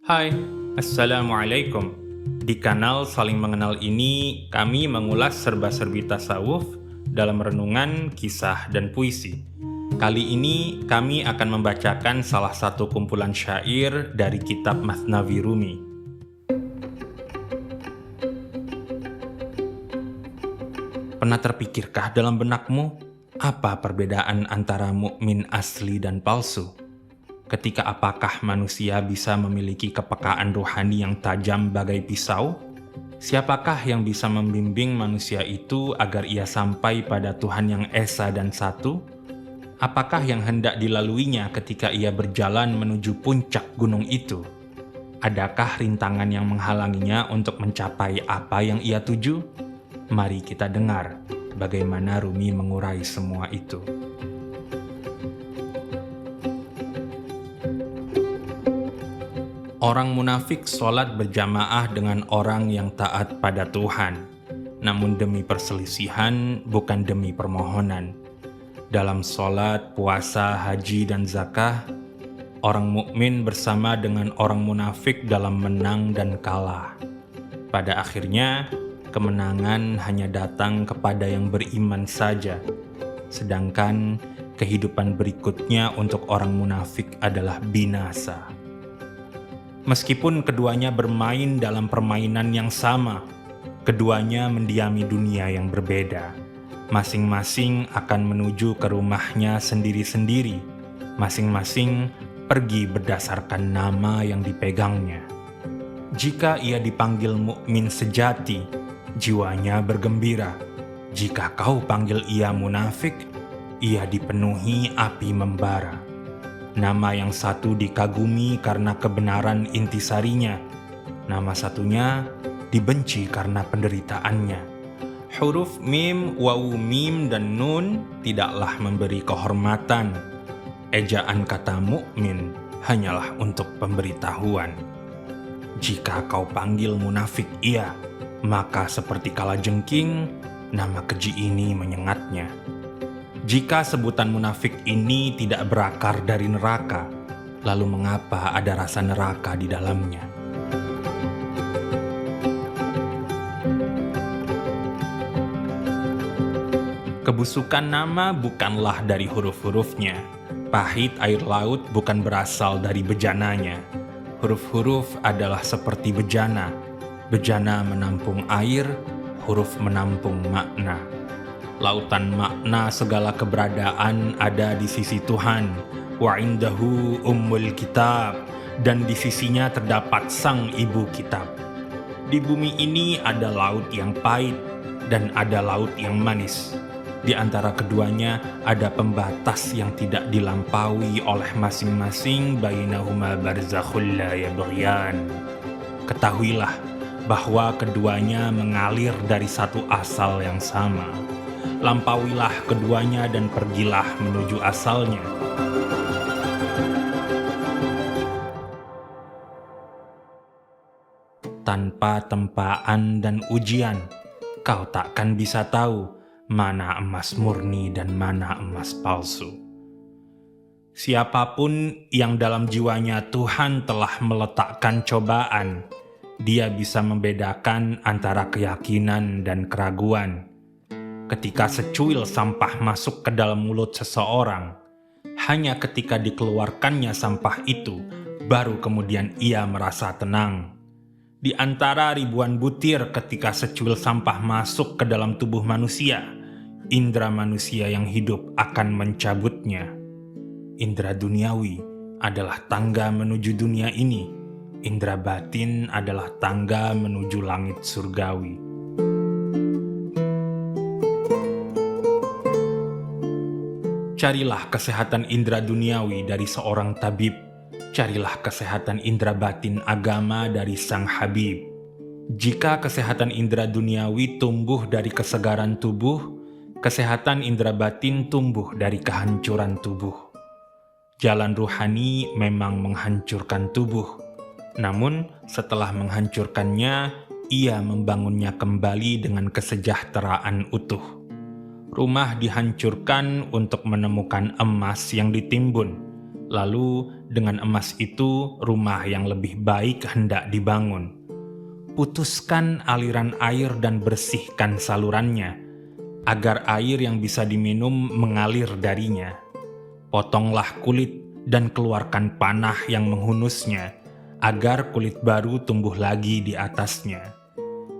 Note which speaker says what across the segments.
Speaker 1: Hai, Assalamualaikum. Di kanal Saling Mengenal ini, kami mengulas serba-serbi tasawuf dalam renungan, kisah, dan puisi. Kali ini, kami akan membacakan salah satu kumpulan syair dari kitab Mathnawi Rumi. Pernah terpikirkah dalam benakmu, apa perbedaan antara mukmin asli dan palsu? Ketika apakah manusia bisa memiliki kepekaan rohani yang tajam bagai pisau? Siapakah yang bisa membimbing manusia itu agar ia sampai pada Tuhan yang Esa dan Satu? Apakah yang hendak dilaluinya ketika ia berjalan menuju puncak gunung itu? Adakah rintangan yang menghalanginya untuk mencapai apa yang ia tuju? Mari kita dengar bagaimana Rumi mengurai semua itu. Orang munafik sholat berjamaah dengan orang yang taat pada Tuhan, namun demi perselisihan, bukan demi permohonan. Dalam sholat, puasa, haji, dan zakah, orang mukmin bersama dengan orang munafik dalam menang dan kalah. Pada akhirnya, kemenangan hanya datang kepada yang beriman saja, sedangkan kehidupan berikutnya untuk orang munafik adalah binasa. Meskipun keduanya bermain dalam permainan yang sama, keduanya mendiami dunia yang berbeda. Masing-masing akan menuju ke rumahnya sendiri-sendiri. Masing-masing pergi berdasarkan nama yang dipegangnya. Jika ia dipanggil mukmin sejati, jiwanya bergembira. Jika kau panggil ia munafik, ia dipenuhi api membara. Nama yang satu dikagumi karena kebenaran intisarinya. Nama satunya dibenci karena penderitaannya. Huruf mim, wawu mim, dan nun tidaklah memberi kehormatan. Ejaan kata mukmin hanyalah untuk pemberitahuan. Jika kau panggil munafik ia, maka seperti kalajengking, nama keji ini menyengatnya. Jika sebutan munafik ini tidak berakar dari neraka, lalu mengapa ada rasa neraka di dalamnya? Kebusukan nama bukanlah dari huruf-hurufnya. Pahit air laut bukan berasal dari bejananya. Huruf-huruf adalah seperti bejana. Bejana menampung air, huruf menampung makna. Lautan makna segala keberadaan ada di sisi Tuhan. Wa indahu ummul kitab, dan di sisinya terdapat sang ibu kitab. Di bumi ini ada laut yang pahit dan ada laut yang manis. Di antara keduanya ada pembatas yang tidak dilampaui oleh masing-masing, bainahuma barzakhul la yabghiyan. Ketahuilah bahwa keduanya mengalir dari satu asal yang sama. Lampauilah keduanya dan pergilah menuju asalnya. Tanpa tempaan dan ujian, kau takkan bisa tahu mana emas murni dan mana emas palsu. Siapapun yang dalam jiwanya Tuhan telah meletakkan cobaan, dia bisa membedakan antara keyakinan dan keraguan. Ketika secuil sampah masuk ke dalam mulut seseorang, hanya ketika dikeluarkannya sampah itu, baru kemudian ia merasa tenang. Di antara ribuan butir ketika secuil sampah masuk ke dalam tubuh manusia, indera manusia yang hidup akan mencabutnya. Indera duniawi adalah tangga menuju dunia ini. Indera batin adalah tangga menuju langit surgawi. Carilah kesehatan indera duniawi dari seorang tabib. Carilah kesehatan indera batin agama dari sang Habib. Jika kesehatan indera duniawi tumbuh dari kesegaran tubuh, kesehatan indera batin tumbuh dari kehancuran tubuh. Jalan ruhani memang menghancurkan tubuh, namun setelah menghancurkannya, ia membangunnya kembali dengan kesejahteraan utuh. Rumah dihancurkan untuk menemukan emas yang ditimbun. Lalu dengan emas itu rumah yang lebih baik hendak dibangun. Putuskan aliran air dan bersihkan salurannya, agar air yang bisa diminum mengalir darinya. Potonglah kulit dan keluarkan panah yang menghunusnya, agar kulit baru tumbuh lagi di atasnya.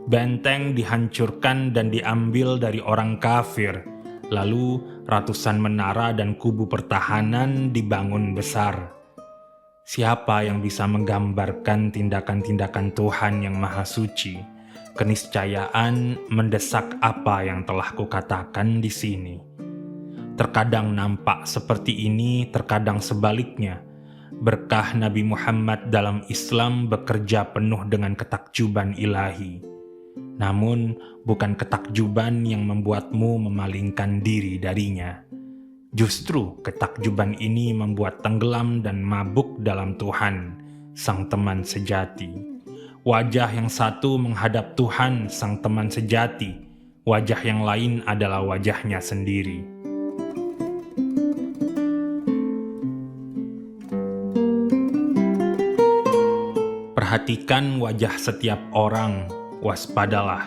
Speaker 1: Benteng dihancurkan dan diambil dari orang kafir, lalu ratusan menara dan kubu pertahanan dibangun besar. Siapa yang bisa menggambarkan tindakan-tindakan Tuhan yang Maha Suci? Keniscayaan mendesak apa yang telah kukatakan di sini. Terkadang nampak seperti ini, terkadang sebaliknya. Berkah Nabi Muhammad dalam Islam bekerja penuh dengan ketakjuban ilahi. Namun, bukan ketakjuban yang membuatmu memalingkan diri darinya. Justru ketakjuban ini membuat tenggelam dan mabuk dalam Tuhan, sang teman sejati. Wajah yang satu menghadap Tuhan, sang teman sejati. Wajah yang lain adalah wajahnya sendiri. Perhatikan wajah setiap orang, waspadalah.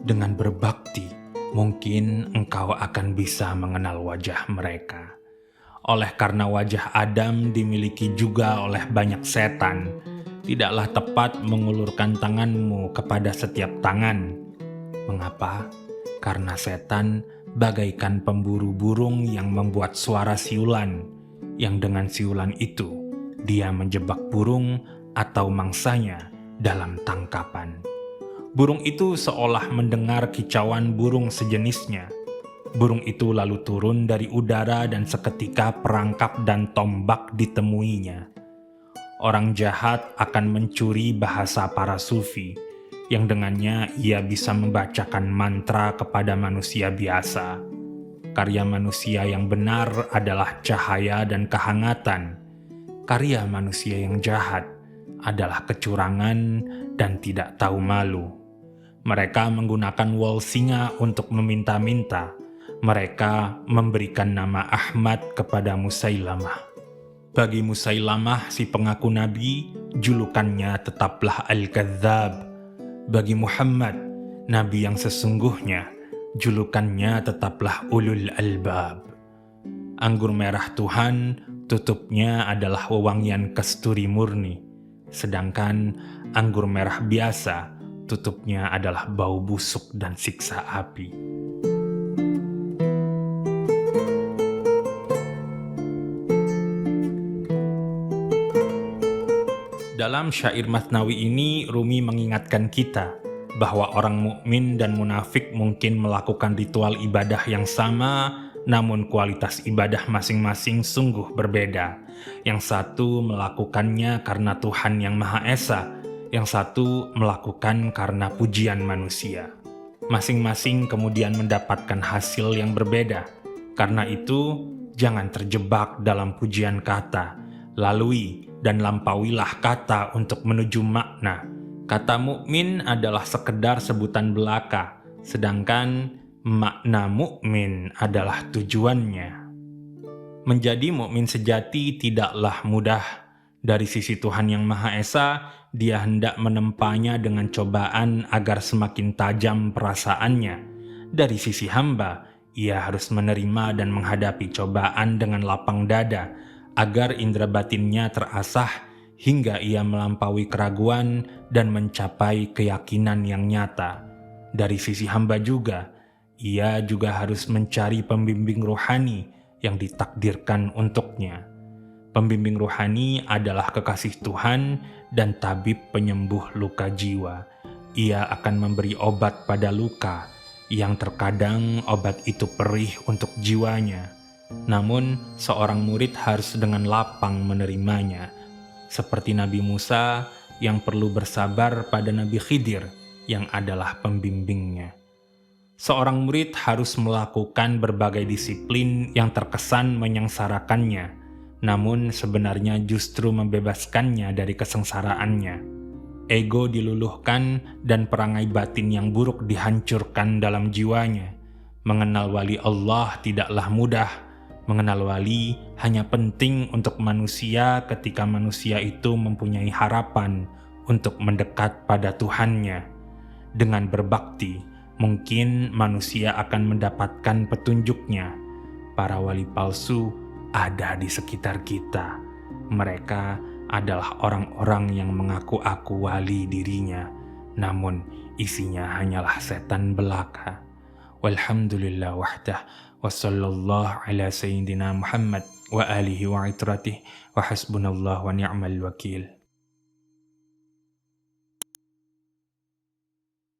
Speaker 1: Dengan berbakti, mungkin engkau akan bisa mengenal wajah mereka. Oleh karena wajah Adam dimiliki juga oleh banyak setan, tidaklah tepat mengulurkan tanganmu kepada setiap tangan. Mengapa? Karena setan bagaikan pemburu burung yang membuat suara siulan, yang dengan siulan itu dia menjebak burung atau mangsanya dalam tangkapan. Burung itu seolah mendengar kicauan burung sejenisnya. Burung itu lalu turun dari udara dan seketika perangkap dan tombak ditemuinya. Orang jahat akan mencuri bahasa para sufi, yang dengannya ia bisa membacakan mantra kepada manusia biasa. Karya manusia yang benar adalah cahaya dan kehangatan. Karya manusia yang jahat adalah kecurangan dan tidak tahu malu. Mereka menggunakan wol singa untuk meminta-minta. Mereka memberikan nama Ahmad kepada Musailamah. Bagi Musailamah, si pengaku nabi, julukannya tetaplah Al-Kadzdzab. Bagi Muhammad, nabi yang sesungguhnya, julukannya tetaplah Ulul Albab. Anggur merah Tuhan, tutupnya adalah wewangian kasturi murni. Sedangkan anggur merah biasa, tutupnya adalah bau busuk dan siksa api. Dalam syair Matsnawi ini, Rumi mengingatkan kita bahwa orang mukmin dan munafik mungkin melakukan ritual ibadah yang sama, namun kualitas ibadah masing-masing sungguh berbeda. Yang satu melakukannya karena Tuhan yang Maha Esa, yang satu melakukan karena pujian manusia. Masing-masing kemudian mendapatkan hasil yang berbeda. Karena itu, jangan terjebak dalam pujian kata. Lalui dan lampauilah kata untuk menuju makna. Kata mukmin adalah sekedar sebutan belaka, sedangkan makna mukmin adalah tujuannya. Menjadi mukmin sejati tidaklah mudah. Dari sisi Tuhan yang Maha Esa, Dia hendak menempanya dengan cobaan agar semakin tajam perasaannya. Dari sisi hamba, ia harus menerima dan menghadapi cobaan dengan lapang dada, agar indera batinnya terasah hingga ia melampaui keraguan dan mencapai keyakinan yang nyata. Dari sisi hamba juga, ia juga harus mencari pembimbing rohani yang ditakdirkan untuknya. Pembimbing rohani adalah kekasih Tuhan dan tabib penyembuh luka jiwa. Ia akan memberi obat pada luka, yang terkadang obat itu perih untuk jiwanya. Namun, seorang murid harus dengan lapang menerimanya, seperti Nabi Musa yang perlu bersabar pada Nabi Khidir yang adalah pembimbingnya. Seorang murid harus melakukan berbagai disiplin yang terkesan menyengsarakannya, namun sebenarnya justru membebaskannya dari kesengsaraannya. Ego diluluhkan dan perangai batin yang buruk dihancurkan dalam jiwanya. Mengenal wali Allah tidaklah mudah. Mengenal wali hanya penting untuk manusia ketika manusia itu mempunyai harapan untuk mendekat pada Tuhannya. Dengan berbakti, mungkin manusia akan mendapatkan petunjuknya. Para wali palsu ada di sekitar kita. Mereka adalah orang-orang yang mengaku-aku wali dirinya, namun isinya hanyalah setan belaka. Walhamdulillah wahdah, wa sallallahu ala sayyidina Muhammad wa alihi wa itratih, wa hasbunallah wa ni'mal wakil.